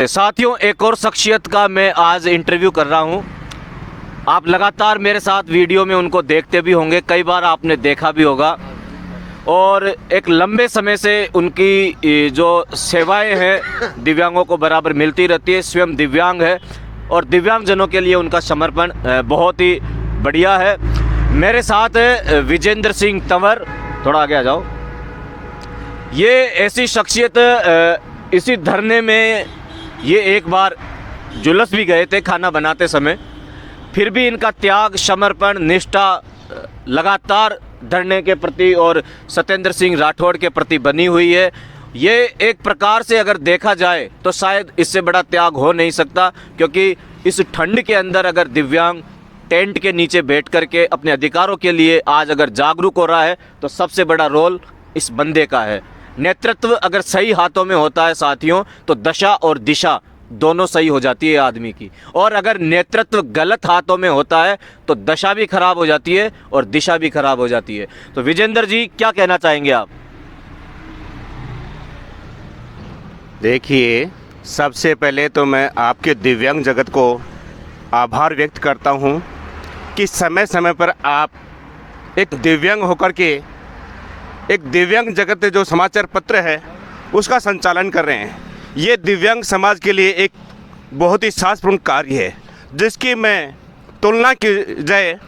साथियों, एक और शख्सियत का मैं आज इंटरव्यू कर रहा हूं। आप लगातार मेरे साथ वीडियो में उनको देखते भी होंगे, कई बार आपने देखा भी होगा और एक लंबे समय से उनकी जो सेवाएं हैं दिव्यांगों को बराबर मिलती रहती है। स्वयं दिव्यांग है और दिव्यांगजनों के लिए उनका समर्पण बहुत ही बढ़िया है। मेरे साथ है विजेंद्र सिंह तंवर, थोड़ा आगे आ जाओ। ये ऐसी शख्सियत, इसी धरने में ये एक बार जुलस भी गए थे खाना बनाते समय, फिर भी इनका त्याग, समर्पण, निष्ठा लगातार धरने के प्रति और सत्येंद्र सिंह राठौड़ के प्रति बनी हुई है। ये एक प्रकार से अगर देखा जाए तो शायद इससे बड़ा त्याग हो नहीं सकता, क्योंकि इस ठंड के अंदर अगर दिव्यांग टेंट के नीचे बैठ कर के अपने अधिकारों के लिए आज अगर जागरूक हो रहा है तो सबसे बड़ा रोल इस बंदे का है। नेतृत्व अगर सही हाथों में होता है साथियों, तो दशा और दिशा दोनों सही हो जाती है आदमी की, और अगर नेतृत्व गलत हाथों में होता है तो दशा भी खराब हो जाती है और दिशा भी खराब हो जाती है। तो विजेंद्र जी, क्या कहना चाहेंगे आप? देखिए, सबसे पहले तो मैं आपके दिव्यांग जगत को आभार व्यक्त करता हूं कि समय समय पर आप एक दिव्यांग होकर के एक दिव्यांग जगत जो समाचार पत्र है उसका संचालन कर रहे हैं। ये दिव्यांग समाज के लिए एक बहुत ही साहसपूर्ण कार्य है, जिसकी मैं तुलना की जाए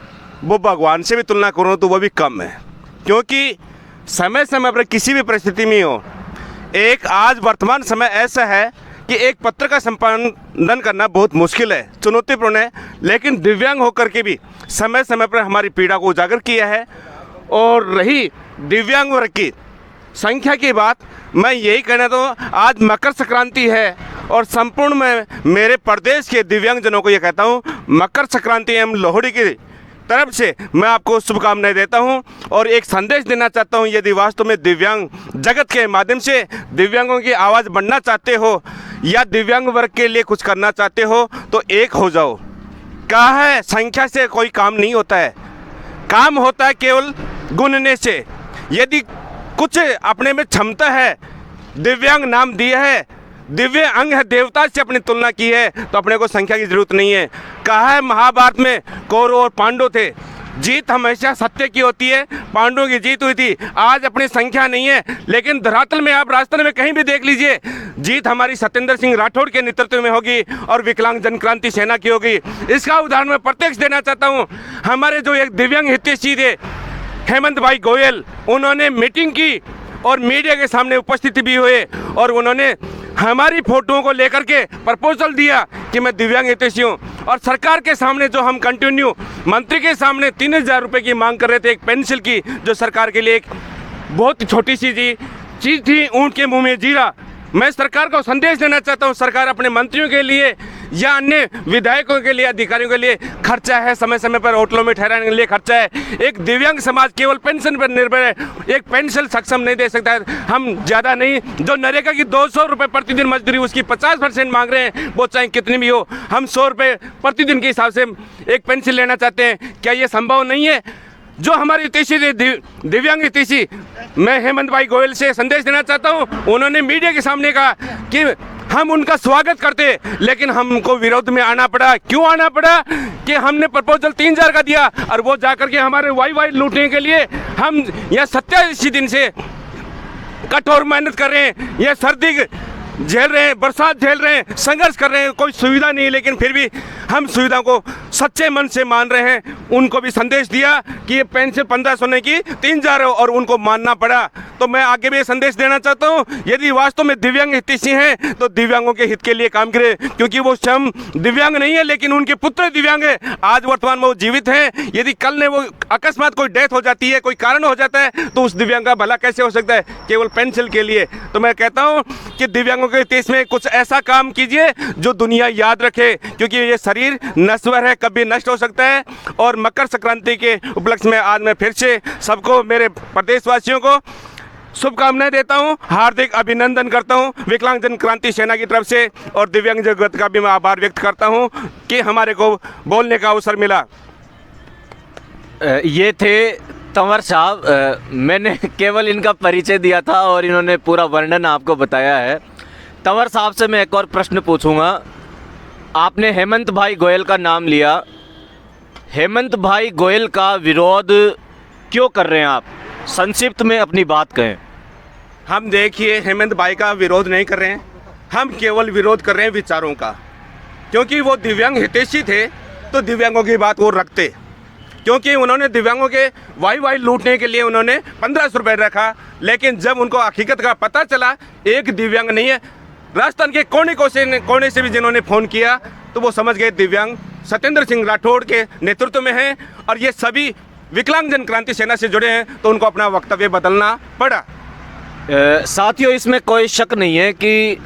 वो भगवान से भी तुलना करूँ तो वो भी कम है, क्योंकि समय समय पर किसी भी परिस्थिति में हो, एक आज वर्तमान समय ऐसा है कि एक पत्र का संपादन करना बहुत मुश्किल है, चुनौतीपूर्ण है, लेकिन दिव्यांग होकर के भी समय समय पर हमारी पीड़ा को उजागर किया है। और रही दिव्यांग वर्ग की संख्या की बात, मैं यही कहना तो आज मकर संक्रांति है और संपूर्ण मैं मेरे प्रदेश के दिव्यांगजनों को ये कहता हूँ, मकर संक्रांति एवं लोहड़ी की तरफ से मैं आपको शुभकामनाएं देता हूं और एक संदेश देना चाहता हूं। यदि वास्तव में दिव्यांग जगत के माध्यम से दिव्यांगों की आवाज़ बनना चाहते हो या दिव्यांग वर्ग के लिए कुछ करना चाहते हो तो एक हो जाओ। कहा है, संख्या से कोई काम नहीं होता है, काम होता है केवल गुणने से। यदि कुछ अपने में क्षमता है, दिव्यांग नाम दिया है, दिव्य अंग है, देवता से अपनी तुलना की है, तो अपने को संख्या की जरूरत नहीं है। कहा है महाभारत में कौरव और पांडव थे, जीत हमेशा सत्य की होती है, पांडवों की जीत हुई थी। आज अपनी संख्या नहीं है, लेकिन धरातल में आप राजस्थान में कहीं भी देख लीजिए, जीत हमारी सत्येंद्र सिंह राठौड़ के नेतृत्व में होगी और विकलांग जनक्रांति सेना की होगी। इसका उदाहरण मैं प्रत्यक्ष देना चाहता हूँ। हमारे जो एक दिव्यांग हितैषी थे हेमंत भाई गोयल, उन्होंने मीटिंग की और मीडिया के सामने उपस्थित भी हुए और उन्होंने हमारी फोटोओं को लेकर के प्रपोजल दिया कि मैं दिव्यांग हितैषी हूँ। और सरकार के सामने जो हम कंटिन्यू मंत्री के सामने 3000 रुपये की मांग कर रहे थे, एक पेंसिल की, जो सरकार के लिए एक बहुत छोटी सी चीज़ थी, ऊँट के मुँह में जीरा। मैं सरकार को संदेश देना चाहता हूँ, सरकार अपने मंत्रियों के लिए या अन्य विधायकों के लिए, अधिकारियों के लिए खर्चा है, समय समय पर होटलों में ठहराने के लिए खर्चा है। एक दिव्यांग समाज केवल पेंशन पर निर्भर है, एक पेंशन सक्षम नहीं दे सकता है। हम ज़्यादा नहीं, जो नरेगा की 200 रुपये प्रतिदिन मजदूरी, उसकी 50% मांग रहे हैं, वो चाहे कितनी भी हो। हम 100 रुपये प्रतिदिन के हिसाब से एक पेंशन लेना चाहते हैं। क्या ये संभव नहीं है? जो हमारे हितैषी थे, दिव्यांग हितैषी, मैं हेमंत भाई गोयल से संदेश देना चाहता हूँ। उन्होंने मीडिया के सामने कहा कि हम उनका स्वागत करते, लेकिन हमको विरोध में आना पड़ा। क्यों आना पड़ा? कि हमने प्रपोजल 3000 का दिया और वो जाकर के हमारे वाई लूटने के लिए हम यह 87 दिन से कठोर मेहनत कर रहे हैं, यह सर्दी झेल रहे हैं, बरसात झेल रहे हैं, संघर्ष कर रहे हैं, कोई सुविधा नहीं, लेकिन फिर भी हम सुविधा को सच्चे मन से मान रहे हैं। उनको भी संदेश दिया कि ये पेंशन 1500 नहीं की 3000 और उनको मानना पड़ा। तो मैं आगे भी संदेश देना चाहता हूँ, यदि वास्तव में दिव्यांग हितैषी हैं तो दिव्यांगों के हित के लिए काम करें, क्योंकि वो स्वयं दिव्यांग नहीं है, लेकिन उनके पुत्र दिव्यांग है। आज वर्तमान में वो जीवित हैं, यदि कल ने वो अकस्मात कोई डेथ हो जाती है, कोई कारण हो जाता है, तो उस दिव्यांग का भला कैसे हो सकता है? केवल पेंशन के लिए। तो मैं कहता हूँ कि दिव्यांगों के देश में कुछ ऐसा काम कीजिए जो दुनिया याद रखे, क्योंकि ये शरीर नश्वर है, कभी नष्ट हो सकता है। और मकर संक्रांति के उपलक्ष्य में आज मैं फिर से सबको, मेरे प्रदेशवासियों को शुभकामनाएं देता हूं, हार्दिक अभिनंदन करता हूं विकलांग जनक्रांति सेना की तरफ से, और दिव्यांग जगत का भी मैं आभार व्यक्त करता हूं कि हमारे को बोलने का अवसर मिला। ये थे तंवर साहब। मैंने केवल इनका परिचय दिया था और इन्होंने पूरा वर्णन आपको बताया है तंवर साहब से मैं एक और प्रश्न पूछूंगा। आपने हेमंत भाई गोयल का नाम लिया, हेमंत भाई गोयल का विरोध क्यों कर रहे हैं आप? संक्षिप्त में अपनी बात कहें। हम देखिए हेमंत भाई का विरोध नहीं कर रहे हैं, हम केवल विरोध कर रहे हैं विचारों का। क्योंकि वो दिव्यांग हितैषी थे तो दिव्यांगों की बात वो रखते, क्योंकि उन्होंने दिव्यांगों के वाई लूटने के लिए उन्होंने 1500 रुपये रखा। लेकिन जब उनको हकीकत का पता चला, एक दिव्यांग नहीं है, राजस्थान के कोने से भी जिन्होंने फ़ोन किया तो वो समझ गए दिव्यांग सत्येंद्र सिंह राठौड़ के नेतृत्व में हैं और ये सभी विकलांगजन क्रांति सेना से जुड़े हैं, तो उनको अपना वक्तव्य बदलना पड़ा। साथियों, इसमें कोई शक नहीं है कि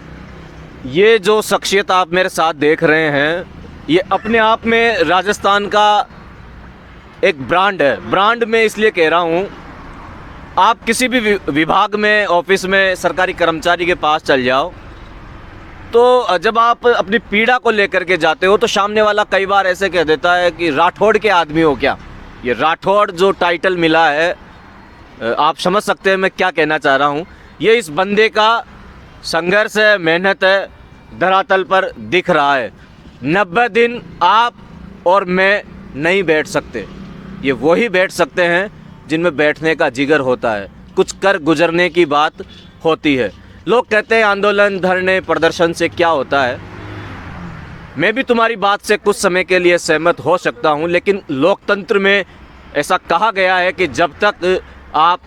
ये जो शख्सियत आप मेरे साथ देख रहे हैं, ये अपने आप में राजस्थान का एक ब्रांड है। ब्रांड में इसलिए कह रहा हूँ, आप किसी भी विभाग में, ऑफिस में, सरकारी कर्मचारी के पास चल जाओ, तो जब आप अपनी पीड़ा को लेकर के जाते हो तो सामने वाला कई बार ऐसे कह देता है कि राठौड़ के आदमी हो क्या। ये राठौड़ जो टाइटल मिला है, आप समझ सकते हैं मैं क्या कहना चाह रहा हूँ। ये इस बंदे का संघर्ष है, मेहनत है, धरातल पर दिख रहा है। 90 दिन आप और मैं नहीं बैठ सकते, ये वही बैठ सकते हैं जिनमें बैठने का जिगर होता है, कुछ कर गुजरने की बात होती है। लोग कहते हैं आंदोलन, धरने, प्रदर्शन से क्या होता है। मैं भी तुम्हारी बात से कुछ समय के लिए सहमत हो सकता हूं, लेकिन लोकतंत्र में ऐसा कहा गया है कि जब तक आप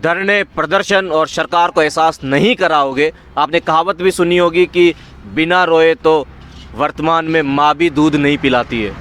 धरने, प्रदर्शन और सरकार को एहसास नहीं कराओगे, आपने कहावत भी सुनी होगी कि बिना रोए तो वर्तमान में माँ भी दूध नहीं पिलाती है।